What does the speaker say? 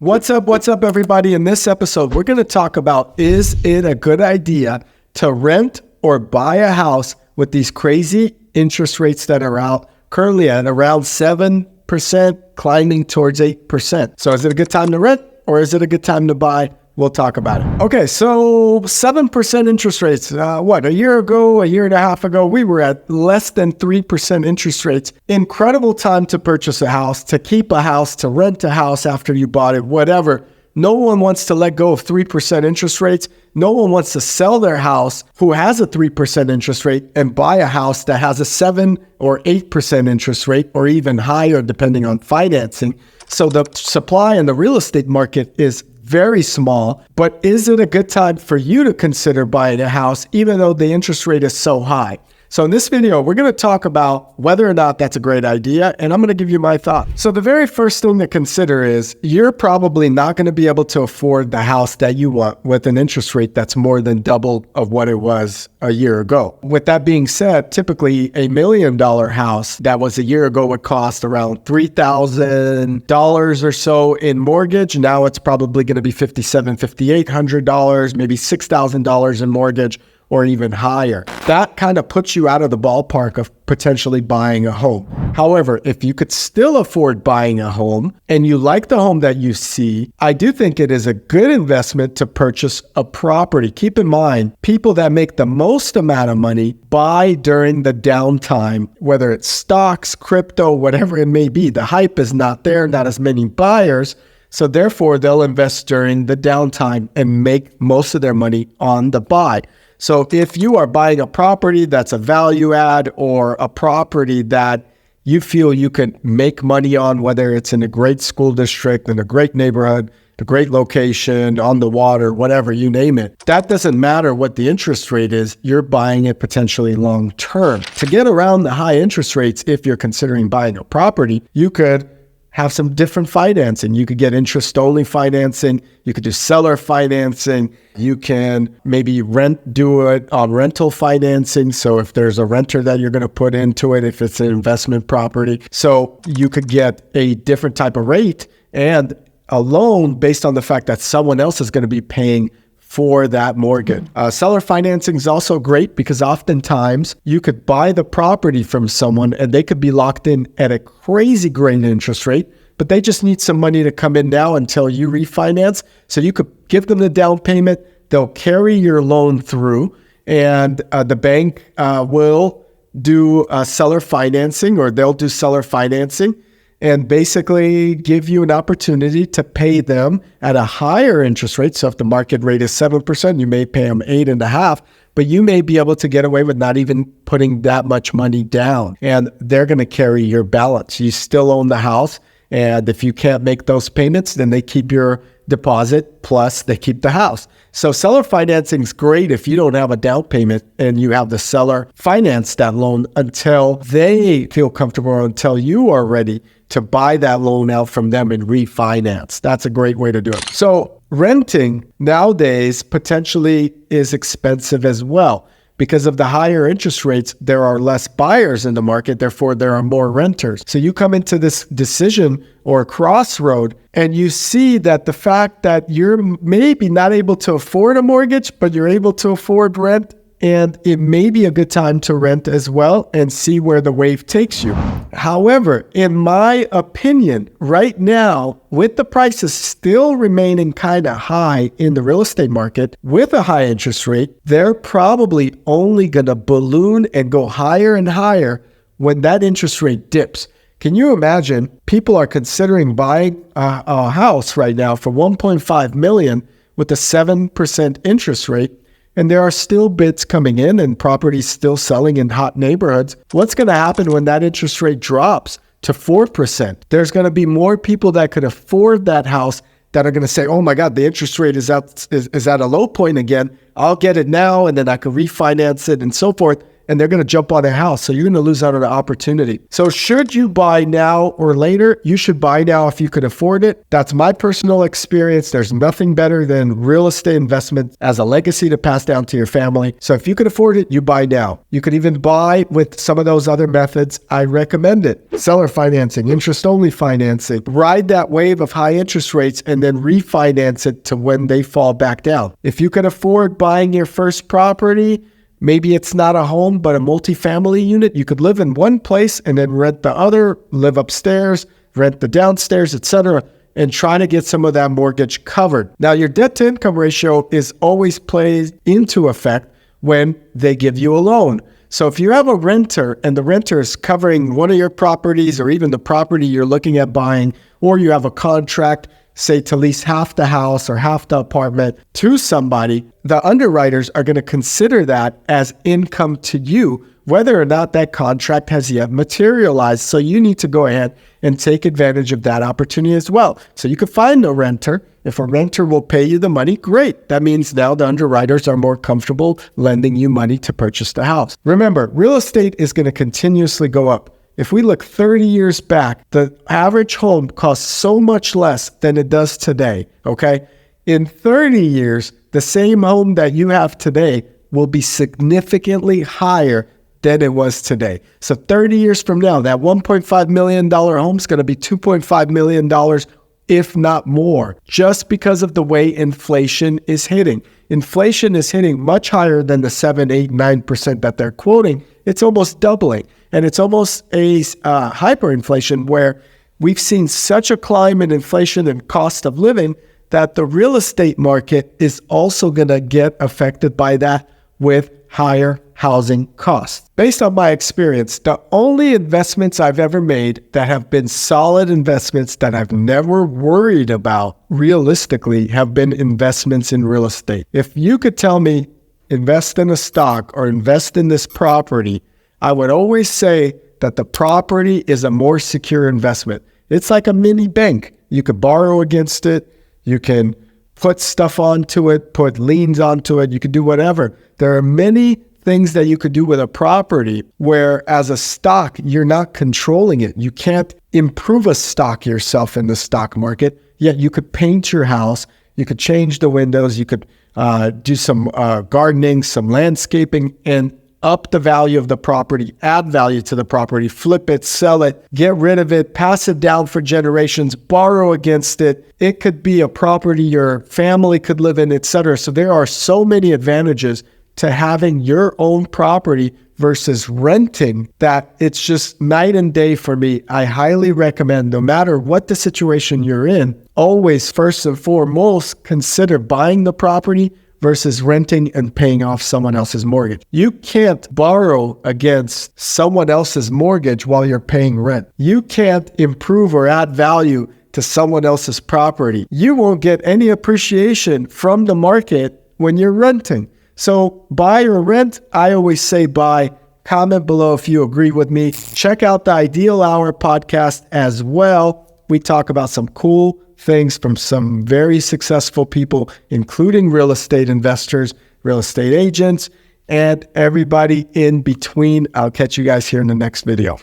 What's up, everybody? In this episode, we're going to talk about, is it a good idea to rent or buy a house with these crazy interest rates that are out currently at around 7%, climbing towards 8%. So is it a good time to rent or is it a good time to buy? We'll talk about it. Okay, so 7% interest rates. A year ago, a year and a half ago, we were at less than 3% interest rates. Incredible time to purchase a house, to keep a house, to rent a house after you bought it, whatever. No one wants to let go of 3% interest rates. No one wants to sell their house who has a 3% interest rate and buy a house that has a 7 or 8% interest rate or even higher depending on financing. So the supply in the real estate market is very small, but is it a good time for you to consider buying a house even though the interest rate is so high? So in this video, we're going to talk about whether or not that's a great idea, and I'm going to give you my thoughts. So the very first thing to consider is you're probably not going to be able to afford the house that you want with an interest rate that's more than double of what it was a year ago. With that being said, typically $1 million house that was a year ago would cost around $3,000 or so in mortgage. Now it's probably going to be $5,700, $5,800, maybe $6,000 in mortgage, or even higher. That kind of puts you out of the ballpark of potentially buying a home. However, if you could still afford buying a home and you like the home that you see, I do think it is a good investment to purchase a property. Keep in mind, people that make the most amount of money buy during the downtime, whether it's stocks, crypto, whatever it may be. The hype is not there, not as many buyers. So therefore, they'll invest during the downtime and make most of their money on the buy. So if you are buying a property that's a value add or a property that you feel you can make money on, whether it's in a great school district, in a great neighborhood, a great location, on the water, whatever, you name it, that doesn't matter what the interest rate is, you're buying it potentially long term. To get around the high interest rates, if you're considering buying a property, you could have some different financing. You could get interest-only financing. You could do seller financing. You can maybe do it on rental financing. So if there's a renter that you're going to put into it, if it's an investment property. So you could get a different type of rate and a loan based on the fact that someone else is going to be paying for that mortgage. Seller financing is also great because oftentimes you could buy the property from someone and they could be locked in at a crazy great interest rate, but they just need some money to come in now until you refinance. So you could give them the down payment, they'll carry your loan through, and the bank will do seller financing, or they'll do seller financing and basically give you an opportunity to pay them at a higher interest rate. So if the market rate is 7%, you may pay them 8.5%, but you may be able to get away with not even putting that much money down, and they're going to carry your balance. You still own the house, and if you can't make those payments, then they keep your deposit, plus they keep the house. So seller financing is great if you don't have a down payment and you have the seller finance that loan until they feel comfortable, or until you are ready to buy that loan out from them and refinance. That's a great way to do it. So renting nowadays potentially is expensive as well. Because of the higher interest rates, there are less buyers in the market, therefore there are more renters. So you come into this decision or crossroad and you see that the fact that you're maybe not able to afford a mortgage, but you're able to afford rent, and it may be a good time to rent as well and see where the wave takes you. However, in my opinion, right now, with the prices still remaining kind of high in the real estate market with a high interest rate, they're probably only going to balloon and go higher and higher when that interest rate dips. Can you imagine people are considering buying a house right now for $1.5 million with a 7% interest rate? And there are still bids coming in and properties still selling in hot neighborhoods. What's going to happen when that interest rate drops to 4%? There's going to be more people that could afford that house that are going to say, oh my God, the interest rate is at a low point again. I'll get it now and then I can refinance it and so forth. and they're going to jump on a house. So you're going to lose out on an opportunity. So should you buy now or later? You should buy now if you could afford it. That's my personal experience. There's nothing better than real estate investment as a legacy to pass down to your family. So if you could afford it, you buy now. You could even buy with some of those other methods. I recommend it. Seller financing, interest-only financing. Ride that wave of high interest rates and then refinance it to when they fall back down. If you can afford buying your first property, maybe it's not a home, but a multifamily unit, you could live in one place and then rent the other, live upstairs, rent the downstairs, etc., and try to get some of that mortgage covered. Now, your debt to income ratio is always plays into effect when they give you a loan. So if you have a renter and the renter is covering one of your properties or even the property you're looking at buying, or you have a contract, say to lease half the house or half the apartment to somebody, the underwriters are going to consider that as income to you, whether or not that contract has yet materialized. So you need to go ahead and take advantage of that opportunity as well. So you could find a renter. If a renter will pay you the money, great. That means now the underwriters are more comfortable lending you money to purchase the house. Remember, real estate is going to continuously go up. If we look 30 years back, the average home costs so much less than it does today, okay? In 30 years, the same home that you have today will be significantly higher than it was today. So 30 years from now, that $1.5 million home is going to be $2.5 million, if not more, just because of the way inflation is hitting. Inflation is hitting much higher than the 7, 8, 9% that they're quoting. It's almost doubling. And it's almost a hyperinflation where we've seen such a climb in inflation and cost of living that the real estate market is also going to get affected by that with higher housing costs. Based on my experience, the only investments I've ever made that have been solid investments that I've never worried about realistically have been investments in real estate. If you could tell me, invest in a stock or invest in this property, I would always say that the property is a more secure investment. It's like a mini bank. You could borrow against it. You can put stuff onto it, put liens onto it. You could do whatever. There are many things that you could do with a property where as a stock, you're not controlling it. You can't improve a stock yourself in the stock market, yet you could paint your house. You could change the windows. You could do some gardening, some landscaping, and up the value of the property, add value to the property, flip it, sell it, get rid of it, pass it down for generations, borrow against it. It could be a property your family could live in, etc. So there are so many advantages to having your own property versus renting that it's just night and day for me. I highly recommend, no matter what the situation you're in, always first and foremost, consider buying the property versus renting and paying off someone else's mortgage. You can't borrow against someone else's mortgage while you're paying rent. You can't improve or add value to someone else's property. You won't get any appreciation from the market when you're renting. So buy or rent, I always say buy. Comment below if you agree with me. Check out the Ideal Hour podcast as well. We talk about some cool things from some very successful people, including real estate investors, real estate agents, and everybody in between. I'll catch you guys here in the next video.